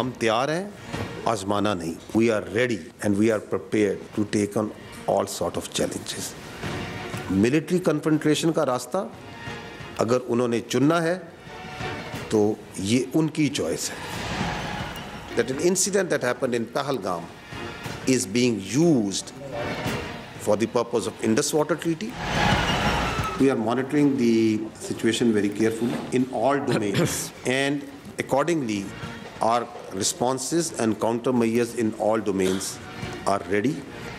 हम तैयार हैं, आजमाना नहीं। We are ready and we are prepared to take on all sort of challenges. Military confrontation का रास्ता अगर उन्होंने चुनना है तो ये उनकी चॉइस है। That an incident that happened in Pahalgam is being used for the purpose of Indus Water Treaty. We are monitoring the situation very carefully in all domains and accordingly our responses and countermeasures in all domains are ready.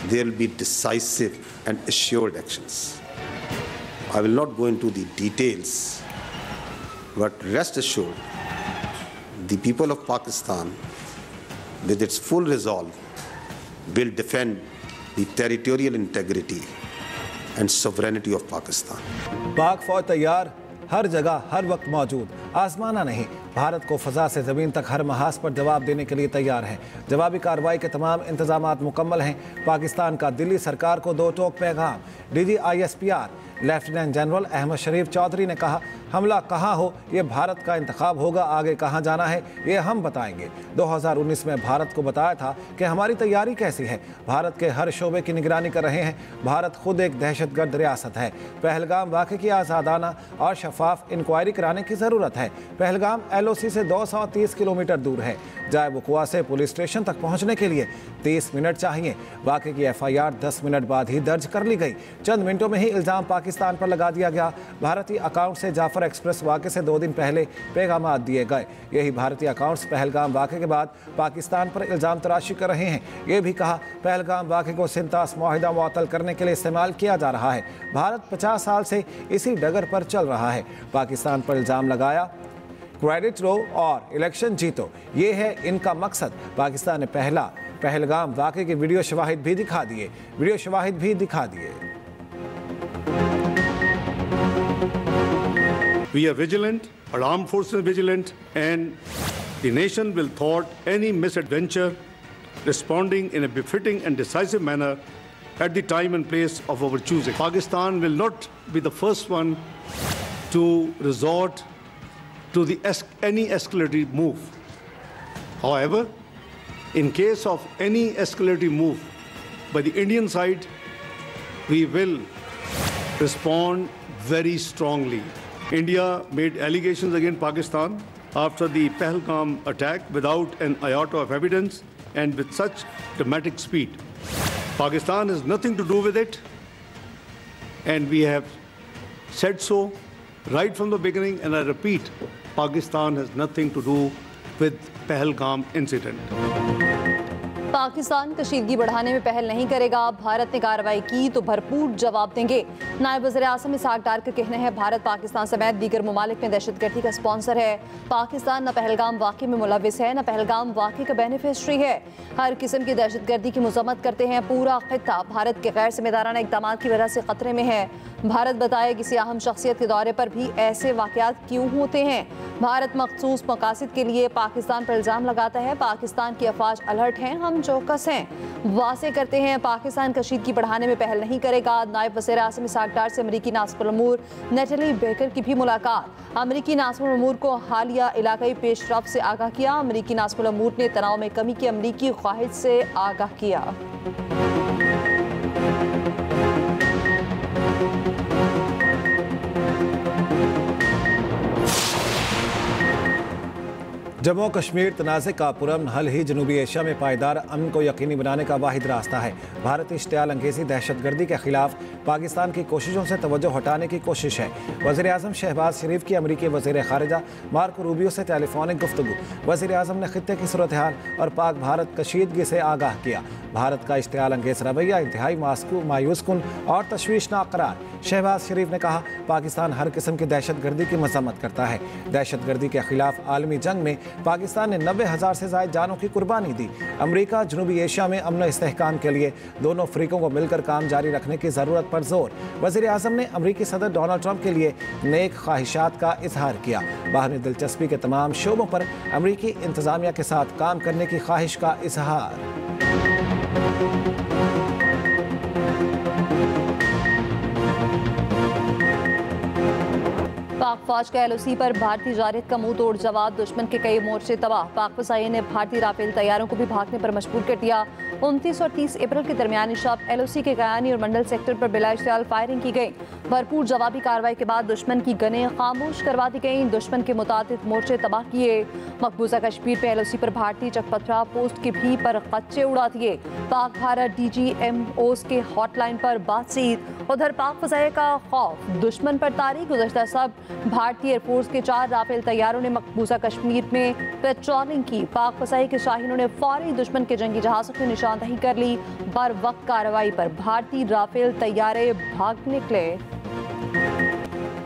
There will be decisive and assured actions. I will not go into the details, but rest assured, the people of Pakistan, with its full resolve, will defend the territorial integrity and sovereignty of Pakistan. पाक फौज तैयार, हर जगह हर वक्त मौजूद, आसमाना नहीं, भारत को फजा से ज़मीन तक हर महाज पर जवाब देने के लिए तैयार है। जवाबी कार्रवाई के तमाम इंतजामात मुकम्मल हैं। पाकिस्तान का दिल्ली सरकार को दो टोक पैगाम। DG ISPR lieutenant general Ahmed Sharif Chaudhry ने कहा, हमला कहाँ हो ये भारत का इंतखाब होगा, आगे कहाँ जाना है ये हम बताएंगे। 2019 में भारत को बताया था कि हमारी तैयारी कैसी है। भारत के हर शोबे की निगरानी कर रहे हैं। भारत खुद एक दहशतगर्द रियासत है। पहलगाम वाक़े की आज़ादाना और शफाफ इंक्वायरी कराने की ज़रूरत है। पहलगाम LOC से 230 किलोमीटर दूर है। जाए वकुआ से पुलिस स्टेशन तक पहुंचने के लिए 30 मिनट चाहिए। वाक़े की FIR 10 मिनट बाद ही दर्ज कर ली गई। चंद मिनटों में ही इल्ज़ाम पाकिस्तान पर लगा दिया गया। भारतीय अकाउंट से जाफर एक्सप्रेस वाक़े से 2 दिन पहले पैगाम दिए गए। यही भारतीय अकाउंट्स पहलगाम वाक़े के बाद पाकिस्तान पर इल्ज़ाम तराशी कर रहे हैं। ये भी कहा, पहलगाम वाक़े को सिंतास मुआहिदा मुअत्तल करने के लिए इस्तेमाल किया जा रहा है। भारत 50 साल से इसी डगर पर चल रहा है। पाकिस्तान पर इल्ज़ाम लगाया, क्रेडिट लो और इलेक्शन जीतो, ये है इनका मकसद। पाकिस्तान ने पहलगाम वाक़े के वीडियो शवाहिद भी दिखा दिए। We are vigilant, our armed forces are vigilant, and the nation will thwart any misadventure, responding in a befitting and decisive manner at the time and place of our choosing. Pakistan will not be the first one to resort to any escalatory move. However, in case of any escalatory move by the Indian side, we will respond very strongly. India made allegations against Pakistan after the Pahalgam attack without an iota of evidence and with such dramatic speed. Pakistan has nothing to do with it, and we have said so right from the beginning, and I repeat, Pakistan has nothing to do with Pahalgam incident. Pakistan कशीदगी बढ़ाने में पहल नहीं करेगा। भारत ने कार्रवाई की तो भरपूर जवाब देंगे। नायब वज़ीर आज़म इसहाक डार का कहना है, भारत पाकिस्तान समेत दीगर ममालिक में दहशतगर्दी का स्पॉन्सर है। पाकिस्तान न पहलगाम वाक़े में मुलविस है, न पहलगाम वाक़े का बेनिफिशरी है। हर किस्म की दहशतगर्दी की मज़म्मत करते हैं। पूरा खित्ता भारत के गैर जिम्मेदाराना इक़दामात की वजह से ख़तरे में है। भारत बताए किसी अहम शख्सियत के दौरे पर भी ऐसे वाक़यात क्यों होते हैं। भारत मखसूस मकासद के लिए पाकिस्तान पर इल्ज़ाम लगाता है। पाकिस्तान की अफवाज अलर्ट हैं, हम चौकस हैं। वासे करते हैं, पाकिस्तान कशीदगी बढ़ाने में पहल नहीं करेगा। नायब वज़ीर आज़म इसहाक डार से अमरीकी नासिबुल उमूर नेटली बेकर की भी मुलाकात। अमरीकी नासिबुल उमूर को हालिया इलाकाई पेशरफ्त से आगाह किया। अमरीकी नासिबुल उमूर ने तनाव में कमी की अमरीकी ख्वाहिश से आगाह किया। जम्मू कश्मीर तनाज़े का पुरअमन हल ही जनूबी एशिया में पायदार अमन को यकीनी बनाने का वाहिद रास्ता है। भारतीय इश्तियाल अंगेज़ी दहशतगर्दी के खिलाफ पाकिस्तान की कोशिशों से तवज्जो हटाने की कोशिश है। वज़ीर आज़म शहबाज शरीफ की अमरीकी वज़ीर ख़ारिजा मार्को रूबियो से टेलीफोनिक गुफ्तगू। वज़ीर आज़म ने खित्ते की सूरत हाल और पाक भारत कशीदगी से आगाह किया। भारत का इश्तियाल अंगेज़ रवैया इंतहाई मायूस कुन और तशवीशनाक करार। शहबाज शरीफ ने कहा, पाकिस्तान हर किस्म की दहशतगर्दी की मज़म्मत करता है। दहशतगर्दी के खिलाफ आलमी जंग में पाकिस्तान ने 90,000 से ज़ायद जानों की कुर्बानी दी। अमरीका जनूबी एशिया में अमन इस्तेहकाम के लिए दोनों फ़रीकों को मिलकर काम जारी रखने की ज़रूरत पर जोर। वज़ीर आज़म ने अमरीकी सदर डोनाल्ड ट्रंप के लिए नेक ख्वाहिशात का इजहार किया। बाहमी दिलचस्पी के तमाम शोबों पर अमरीकी इंतज़ामिया के साथ काम करने की ख्वाहिश का इजहार। पाक फौज का LOC पर भारतीय जारहियत का मुंह तोड़ जवाब, दुश्मन के कई मोर्चे तबाह। पाक फसाई ने भारतीय राफेल तैयारों को भी भागने पर मजबूर कर दिया। 29 और 30 अप्रैल के दरमियानी शब LOC के गयानी और मंडल सेक्टर पर बिलाइश्तियाल फायरिंग की गई। भरपूर जवाबी कार्रवाई के बाद दुश्मन की गनें खामोश करवा दी गई। दुश्मन के मुताबिक मोर्चे तबाह किए। मकबूजा कश्मीर में LOC पर भारतीय चकपथरा पोस्ट के भी पर कच्चे उड़ा दिए। पाक भारत DGMOs के हॉटलाइन पर बातचीत। उधर पाक फसाई का खौफ, दुश्मन पर तारीख। गुज़श्ता सब भारतीय एयरफोर्स के 4 राफेल तैयारों ने मकबूजा कश्मीर में पेट्रोलिंग की। पाक फसाई के शाहीनों ने फौरी दुश्मन के जंगी जहाज़ों की निशानदही कर ली। बर वक्त कार्रवाई पर भारतीय राफेल तैयारे भाग निकले।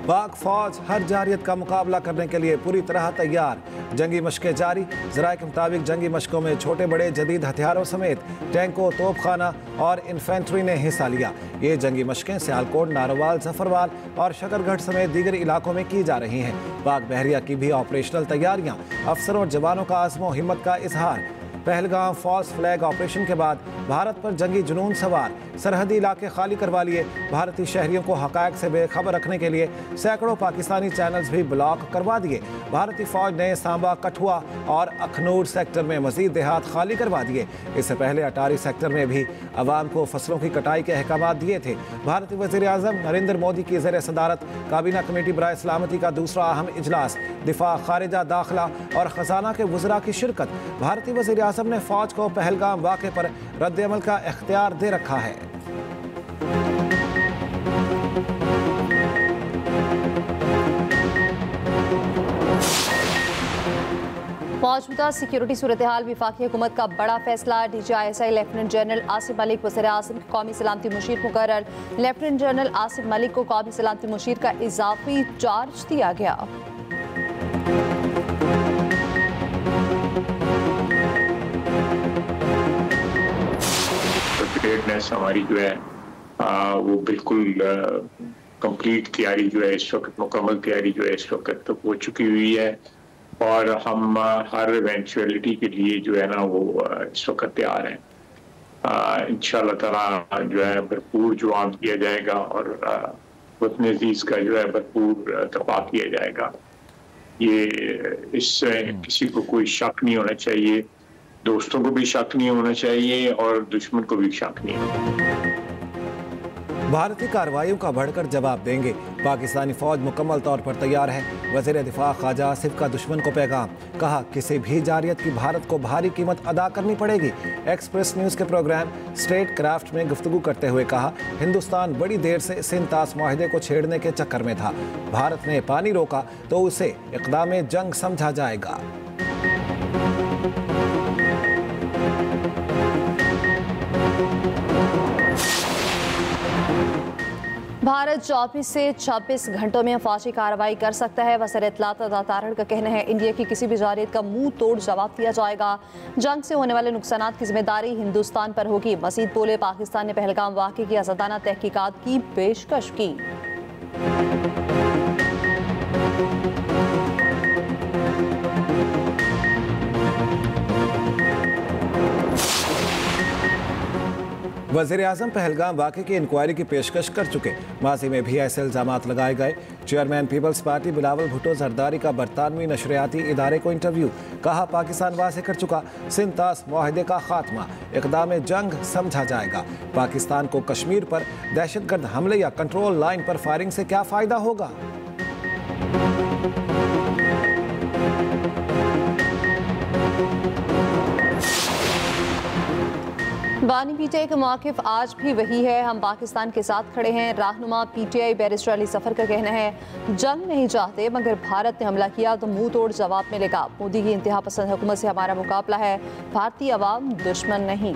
पाक फौज हर जारहियत का मुकाबला करने के लिए पूरी तरह तैयार। जंगी मशकें जारी। ज़राए के मुताबिक जंगी मशकों में छोटे बड़े जदीद हथियारों समेत टैंकों, तोपखाना और इन्फेंट्री ने हिस्सा लिया। ये जंगी मशकें सियालकोट, नारोवाल, जफरवाल और शकरगढ़ समेत दीगर इलाकों में की जा रही हैं। पाक बहरिया की भी ऑपरेशनल तैयारियां। अफसरों और जवानों का आज़्म हिम्मत का इजहार। पहलगाम फॉल्स फ्लैग ऑपरेशन के बाद भारत पर जंगी जुनून सवार। सरहदी इलाके खाली करवा लिए। भारतीय शहरियों को हक़ाइक़ से बेखबर रखने के लिए सैकड़ों पाकिस्तानी चैनल्स भी ब्लॉक करवा दिए। भारतीय फौज ने सांबा, कठुआ और अखनूर सेक्टर में मजीद देहात खाली करवा दिए। इससे पहले अटारी सेक्टर में भी अवाम को फसलों की कटाई के अहकाम दिए थे। भारतीय वज़ीर आज़म नरेंद्र मोदी की ज़ेर सदारत काबीना कमेटी बराए सलामती का दूसरा अहम इजलास। दिफा, खारिजा, दाखिला और खजाना के वज़रा की शिरकत। भारतीय वज़ीर आज़म ने फौज को पहलगाम वाक़े पर रद्द अमल का इख्तियार दे रखा है। मौजूदा सिक्योरिटी सूरत हाल, वफाकी हुकूमत का बड़ा फैसला। DGISI lieutenant general Asif Malik वज़ीर आज़म को कौमी सलामती मुशीर मुकर्रर। लेफ्टिनेंट जनरल आसिफ मलिक को कौमी सलामती मुशीर का इजाफी चार्ज दिया गया। प्रिपेयर्डनेस हमारी जो है वो बिल्कुल कंप्लीट तैयारी जो है इस वक्त, मुकम्मल तैयारी जो है इस वक्त तो हो चुकी हुई है और हम हर इवेंचुअलिटी के लिए जो है ना वो इस वक्त तैयार हैं। इंशाअल्लाह ताला जो है भरपूर जवाब दिया जाएगा और वतन अजीज का जो है भरपूर दफा किया जाएगा। ये इससे किसी को कोई शक नहीं होना चाहिए, दोस्तों को भी शक नहीं होना चाहिए और दुश्मन को भी शक नहीं होना। भारतीय कार्रवाइयों का बढ़कर जवाब देंगे। पाकिस्तानी फौज मुकम्मल तौर पर तैयार है। वज़ीर दिफा ख्वाजा आसिफ का दुश्मन को पैगाम। कहा किसी भी जारहियत की भारत को भारी कीमत अदा करनी पड़ेगी। एक्सप्रेस न्यूज़ के प्रोग्राम स्टेट क्राफ्ट में गुफ्तगू करते हुए कहा हिंदुस्तान बड़ी देर से सिंध-तास माहिदे को छेड़ने के चक्कर में था। भारत ने पानी रोका तो उसे इक़दाम जंग समझा जाएगा। भारत 24 से 26 घंटों में फौजी कार्रवाई कर सकता है। वज़ीर इत्तलात अता तारड़ का कहना है इंडिया की किसी भी जारहियत का मुंह तोड़ जवाब दिया जाएगा। जंग से होने वाले नुकसानात की जिम्मेदारी हिंदुस्तान पर होगी। मजीद बोले पाकिस्तान ने पहलगाम वाक़े की आज़ादाना तहकीकात की पेशकश की। वज़ीर आज़म पहलगाम वाक़े की इंक्वायरी की पेशकश कर चुके। माजी में भी ऐसे इल्ज़ामात लगाए गए। चेयरमैन पीपल्स पार्टी बिलावल भुट्टो जरदारी का बरतानवी नशरियाती इदारे को इंटरव्यू। कहा पाकिस्तान वाज़ेह कर चुका सिंध-तास मुआहदे का खात्मा इक़दाम जंग समझा जाएगा। पाकिस्तान को कश्मीर पर दहशतगर्द हमले या कंट्रोल लाइन पर फायरिंग से क्या फ़ायदा होगा। बानी पीटीआई का मौक़िफ़ आज भी वही है। हम पाकिस्तान के साथ खड़े हैं। रहनुमा पीटीआई बैरिस्टर अली सफ़र का कहना है जंग नहीं चाहते मगर भारत ने हमला किया तो मुंह तोड़ जवाब मिलेगा। मोदी की इंतहा पसंद हुकूमत से हमारा मुकाबला है, भारतीय अवाम दुश्मन नहीं।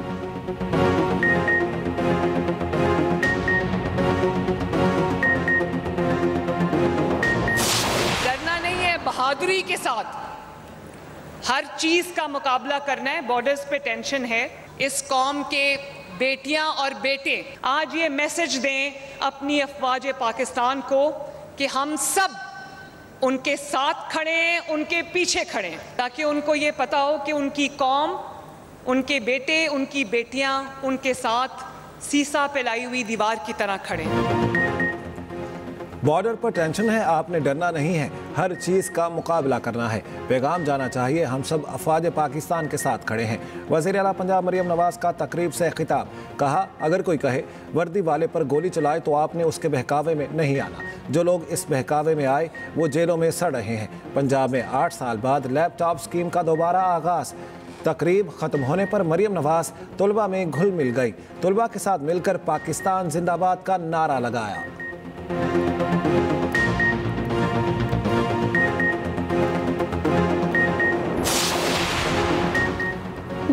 डरना नहीं है, बहादुरी के साथ हर चीज का मुकाबला करना है। बॉर्डर्स पे टेंशन है। इस कौम के बेटियां और बेटे आज ये मैसेज दें अपनी अफवाज पाकिस्तान को कि हम सब उनके साथ खड़े हैं, उनके पीछे खड़े हैं, ताकि उनको ये पता हो कि उनकी कौम, उनके बेटे, उनकी बेटियां उनके साथ सीसा पे लाई हुई दीवार की तरह खड़े हैं। बॉर्डर पर टेंशन है, आपने डरना नहीं है, हर चीज़ का मुकाबला करना है। पैगाम जाना चाहिए, हम सब अफवाज पाकिस्तान के साथ खड़े हैं। वज़ीर आला पंजाब मरियम नवाज का तकरीब से खिताब। कहा, अगर कोई कहे वर्दी वाले पर गोली चलाए तो आपने उसके बहकावे में नहीं आना। जो लोग इस बहकावे में आए वो जेलों में सड़ रहे हैं। पंजाब में 8 साल बाद लैपटॉप स्कीम का दोबारा आगाज़। तकरीब ख़त्म होने पर मरियम नवाज तलबा में घुल मिल गई। तलबा के साथ मिलकर पाकिस्तान जिंदाबाद का नारा लगाया।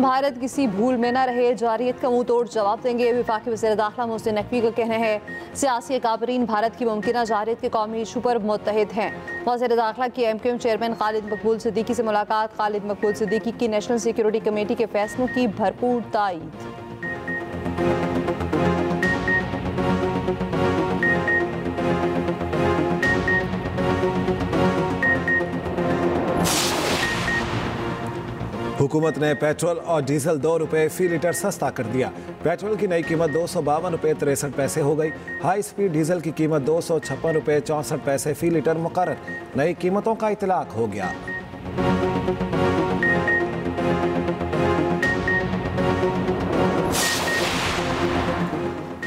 भारत किसी भूल में न रहे, जारियत का मुंह तोड़ जवाब देंगे। वफाकी वज़ीर दाखिला मोहसिन नकवी का कहना है, सियासी अकाबरीन भारत की मुमकिन जारियत के कौमी इशू पर मुत्तहिद हैं। वज़ीर दाखिला की MQM चेयरमैन खालिद मकबूल सिद्दीकी से मुलाकात। खालिद मकबूल सिद्दीकी की नेशनल सिक्योरिटी कमेटी के फैसलों की भरपूर तायीद। हुकूमत ने पेट्रोल और डीजल 2 रुपये फी लीटर सस्ता कर दिया। पेट्रोल की नई कीमत 252 रुपये 63 पैसे हो गई। हाई स्पीड डीजल की कीमत 256 रुपये 64 पैसे फी लीटर मुकर्रर। नई कीमतों का इतलाक हो गया।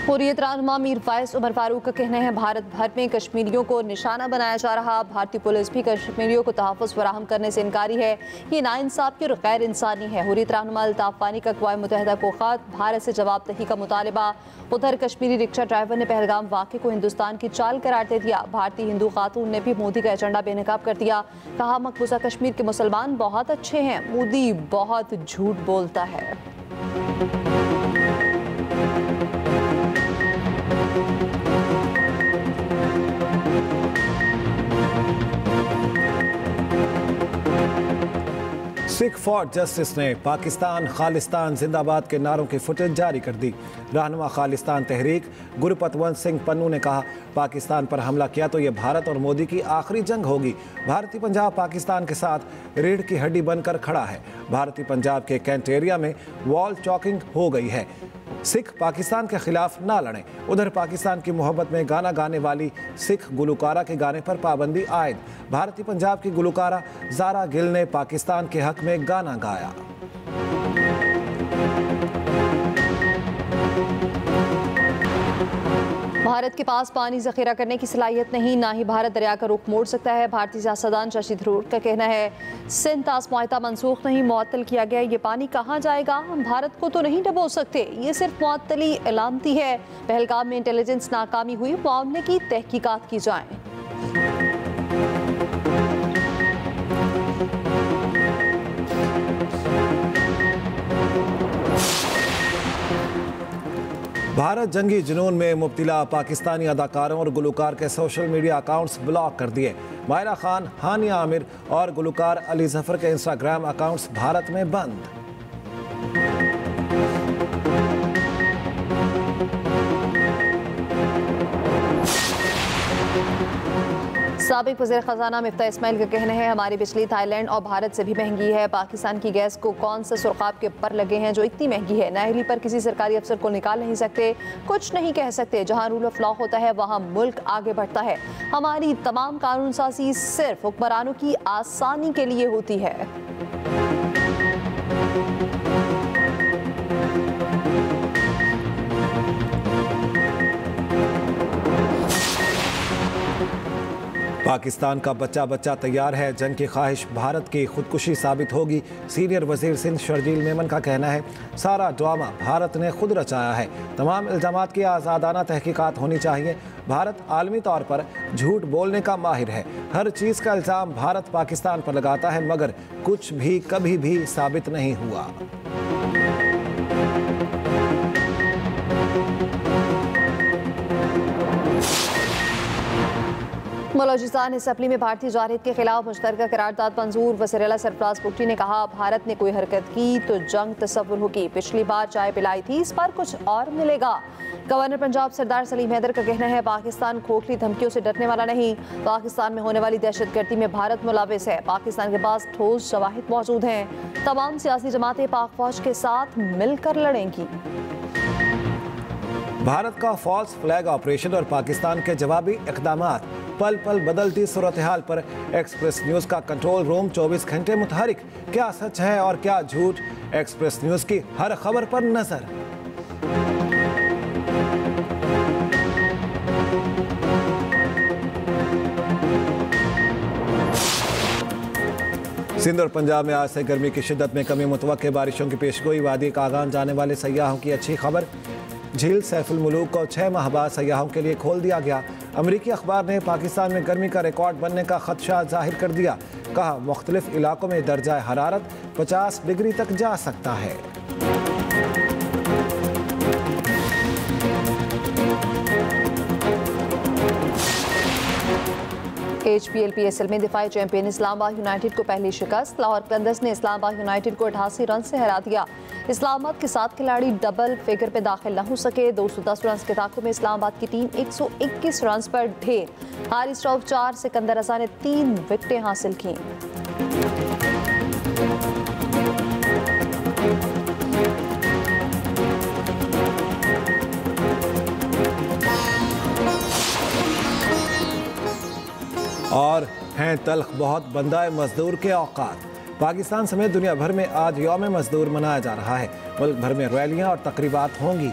हुर्रियत रहनुमा मीर फायज उमर फारूक का कहना है, भारत भर में कश्मीरियों को निशाना बनाया जा रहा। भारतीय पुलिस भी कश्मीरियों को तहफ़्फ़ुज़ फराहम करने से इनकारी है। ये नाइंसाफ़ी और गैर इंसानी है। हुर्रियत रहनुमा अल्ताफ़ वानी का अक़वाम मुत्तहिदा को ख़त, भारत से जवाबदही का मुतालबा। उधर कश्मीरी रिक्शा ड्राइवर ने पहलगाम वाक़े को हिंदुस्तान की चाल करार दे दिया। भारतीय हिंदू खातून ने भी मोदी का एजेंडा बेनकाब कर दिया। कहा, मकबूजा कश्मीर के मुसलमान बहुत अच्छे हैं, मोदी बहुत झूठ बोलता है। सिख फॉर जस्टिस ने पाकिस्तान खालिस्तान जिंदाबाद के नारों की फुटेज जारी कर दी। रहनुमा खालिस्तान तहरीक गुरपतवंत सिंह पन्नू ने कहा, पाकिस्तान पर हमला किया तो ये भारत और मोदी की आखिरी जंग होगी। भारतीय पंजाब पाकिस्तान के साथ रीढ़ की हड्डी बनकर खड़ा है। भारतीय पंजाब के कैंट एरिया में वॉल चॉकिंग हो गई है। सिख पाकिस्तान के खिलाफ ना लड़ें। उधर पाकिस्तान की मोहब्बत में गाना गाने वाली सिख गुलकारा के गाने पर पाबंदी आयद। भारतीय पंजाब की गुलकारा ज़ारा गिल ने पाकिस्तान के हक में गाना गाया। भारत के पास पानी जखीरा करने की सलाहियत नहीं, ना ही भारत दरिया का रुख मोड़ सकता है। भारतीय सियासतदान शशि थरूर का कहना है, सिंध तास मुआहदा मनसूख नहीं, मुअत्तल किया गया। ये पानी कहाँ जाएगा? हम भारत को तो नहीं डबो सकते। ये सिर्फ मुअत्तली इलामती है। पहलगाम में इंटेलिजेंस नाकामी हुई, मामले की तहकीकात की जाए। भारत जंगी जुनून में मुब्तिला पाकिस्तानी अदाकारों और गुलकार के सोशल मीडिया अकाउंट्स ब्लॉक कर दिए। मायरा खान, हानिया आमिर और गुलकार अली जफर के इंस्टाग्राम अकाउंट्स भारत में बंद। साबिक वज़ीर ख़ज़ाना मिफ्ता इस्माइल का कहना है, हमारी बिजली थाईलैंड और भारत से भी महंगी है। पाकिस्तान की गैस को कौन से सुरखाब के पर लगे हैं जो इतनी महंगी है? नाहली पर किसी सरकारी अफसर को निकाल नहीं सकते, कुछ नहीं कह सकते। जहां रूल ऑफ लॉ होता है वहां मुल्क आगे बढ़ता है। हमारी तमाम कानून साजी सिर्फ हुक्मरानों की आसानी के लिए होती है। पाकिस्तान का बच्चा बच्चा तैयार है, जंग की ख्वाहिश भारत की खुदकुशी साबित होगी। सीनियर वजीर सिंध शर्जील मेमन का कहना है, सारा ड्रामा भारत ने खुद रचाया है। तमाम इल्जामात की आज़ादाना तहकीकात होनी चाहिए। भारत आलमी तौर पर झूठ बोलने का माहिर है। हर चीज़ का इल्ज़ाम भारत पाकिस्तान पर लगाता है, मगर कुछ भी कभी भी साबित नहीं हुआ। बलोचिस्तान असम्बली में भारतीय जारहियत के खिलाफ मुश्तरका करारदाद मंजूर। वज़ीर आला सरफराज भुट्टी ने कहा, भारत ने कोई हरकत की तो जंग तस्वुर होगी। पिछली बार चाय पिलाई थी, इस बार कुछ और मिलेगा। गवर्नर पंजाब सरदार सलीम हैदर का कहना है, पाकिस्तान खोखली धमकियों से डरने वाला नहीं। पाकिस्तान में होने वाली दहशतगर्दी में भारत मुलविस है। पाकिस्तान के पास ठोस शवाहिद मौजूद हैं। तमाम सियासी जमातें पाक फौज के साथ मिलकर लड़ेंगी। भारत का फॉल्स फ्लैग ऑपरेशन और पाकिस्तान के जवाबी इक़दामात, पल पल बदलती सूरत हाल पर एक्सप्रेस न्यूज़ का कंट्रोल रूम 24 घंटे मुतहरिक। क्या सच है और क्या झूठ, एक्सप्रेस न्यूज़ की हर खबर पर नजर। सिंध और पंजाब में आज से गर्मी की शिद्दत में कमी मुतवक्के, बारिशों की पेशगोई, वादी कागान जाने वाले सयाहों की अच्छी खबर। झील सैफुल मुलूक को 6 माह बाद सयाहों के लिए खोल दिया गया। अमरीकी अखबार ने पाकिस्तान में गर्मी का रिकॉर्ड बनने का खदशा जाहिर कर दिया। कहा मुख्तलिफ इलाकों में दर्जा हरारत 50 डिग्री तक जा सकता है। HPL PSL में दिफाई चैंपियन इस्लामाबाद यूनाइटेड को पहली शिकस्त। लाहौर कलंदर्स ने इस्लामाबाद यूनाइटेड को 88 रन से हरा दिया। इस्लामाबाद के 7 खिलाड़ी डबल फिगर पे दाखिल न हो सके। 210 रन के ताक़ुब में इस्लामाबाद की टीम 121 रन पर ढेर। हारिस रऊफ 4, सिकंदर रजा ने 3 विकेटें हासिल की। और हैं तल्ख बहुत बंदाए मजदूर के औकात। पाकिस्तान समेत दुनिया भर में आज यौम मजदूर मनाया जा रहा है। मुल्क भर में रैलियां और तकरीबात होंगी।